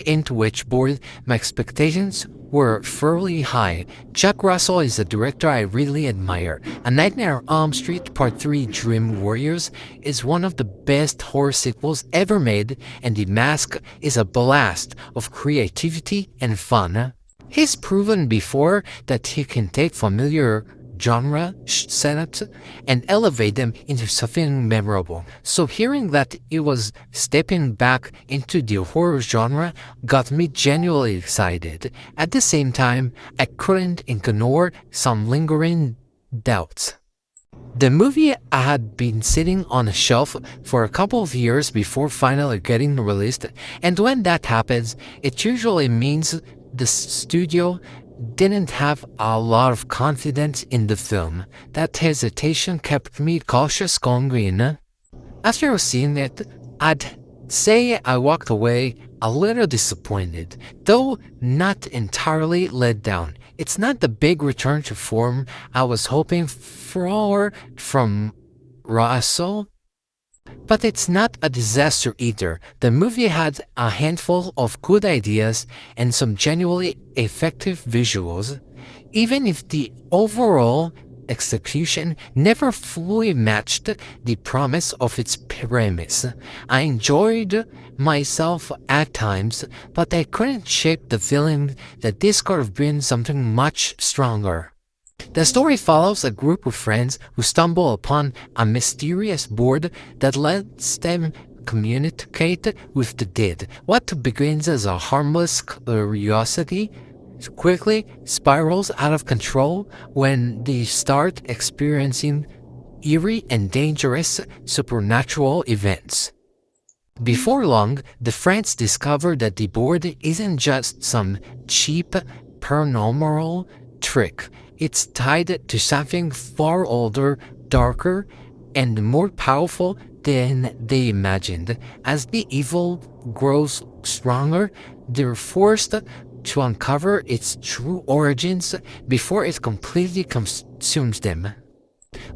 into Witchboard, my expectations were fairly high. Jack Russell is a director I really admire. A Nightmare on Elm Street Part 3 Dream Warriors is one of the best horror sequels ever made, and The Mask is a blast of creativity and fun. He's proven before that he can take familiar genre setups and elevate them into something memorable. So hearing that it was stepping back into the horror genre got me genuinely excited. At the same time, I couldn't ignore some lingering doubts. The movie had been sitting on a shelf for a couple of years before finally getting released, and when that happens, it usually means the studio didn't have a lot of confidence in the film. That hesitation kept me cautious going in. After seeing it, I'd say I walked away a little disappointed, though not entirely let down. It's not the big return to form I was hoping for from Russell, but it's not a disaster either. The movie had a handful of good ideas and some genuinely effective visuals, even if the overall execution never fully matched the promise of its premise. I enjoyed myself at times, but I couldn't shake the feeling that this could have been something much stronger. The story follows a group of friends who stumble upon a mysterious board that lets them communicate with the dead. What begins as a harmless curiosity quickly spirals out of control when they start experiencing eerie and dangerous supernatural events. Before long, the friends discover that the board isn't just some cheap paranormal trick. It's tied to something far older, darker, and more powerful than they imagined. As the evil grows stronger, they're forced to uncover its true origins before it completely consumes them.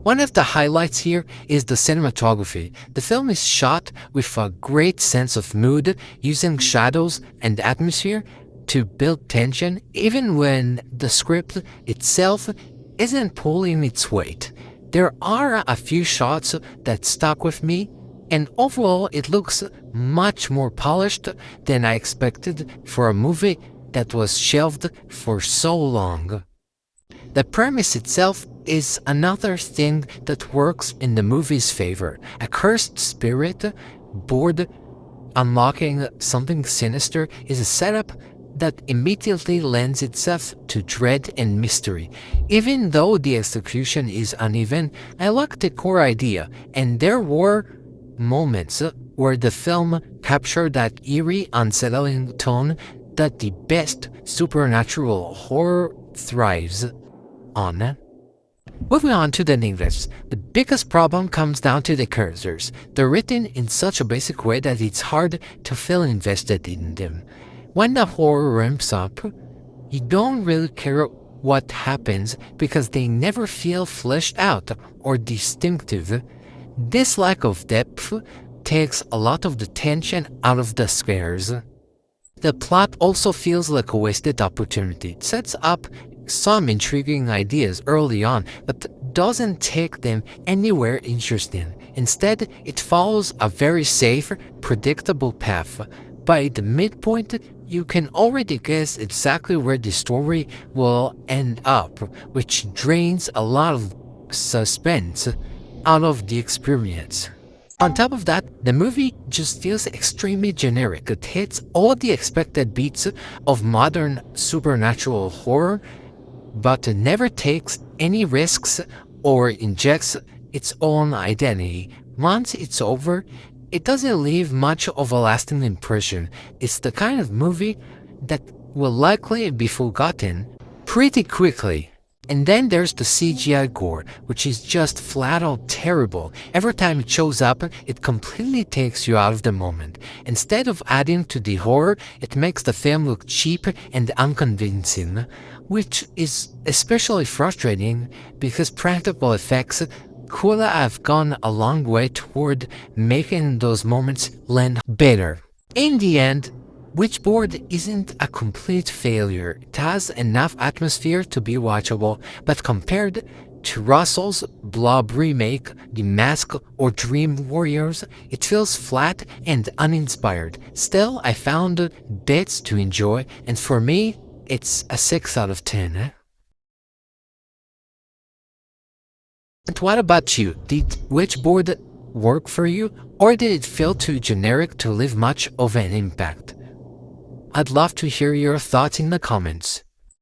One of the highlights here is the cinematography. The film is shot with a great sense of mood, using shadows and atmosphere to build tension even when the script itself isn't pulling its weight. There are a few shots that stuck with me, and overall it looks much more polished than I expected for a movie that was shelved for so long. The premise itself is another thing that works in the movie's favor. A cursed spirit board unlocking something sinister is a setup that immediately lends itself to dread and mystery. Even though the execution is uneven, I liked the core idea, and there were moments where the film captured that eerie, unsettling tone that the best supernatural horror thrives on. Moving on to the negatives, the biggest problem comes down to the characters. They're written in such a basic way that it's hard to feel invested in them. When the horror ramps up, you don't really care what happens because they never feel fleshed out or distinctive. This lack of depth takes a lot of the tension out of the scares. The plot also feels like a wasted opportunity. It sets up some intriguing ideas early on, but doesn't take them anywhere interesting. Instead, it follows a very safe, predictable path. By the midpoint, you can already guess exactly where the story will end up, which drains a lot of suspense out of the experience. On top of that, the movie just feels extremely generic. It hits all the expected beats of modern supernatural horror, but never takes any risks or injects its own identity. Once it's over, it doesn't leave much of a lasting impression. It's the kind of movie that will likely be forgotten pretty quickly. And then there's the CGI gore, which is just flat out terrible. Every time it shows up, it completely takes you out of the moment. Instead of adding to the horror, it makes the film look cheap and unconvincing, which is especially frustrating because practical effects could have gone a long way toward making those moments land better. In the end, Witchboard isn't a complete failure. It has enough atmosphere to be watchable, but compared to Russell's Blob remake, The Mask, or Dream Warriors, it feels flat and uninspired. Still, I found bits to enjoy, and for me, it's a 6 out of 10. And what about you? Did Witchboard work for you, or did it feel too generic to leave much of an impact? I'd love to hear your thoughts in the comments.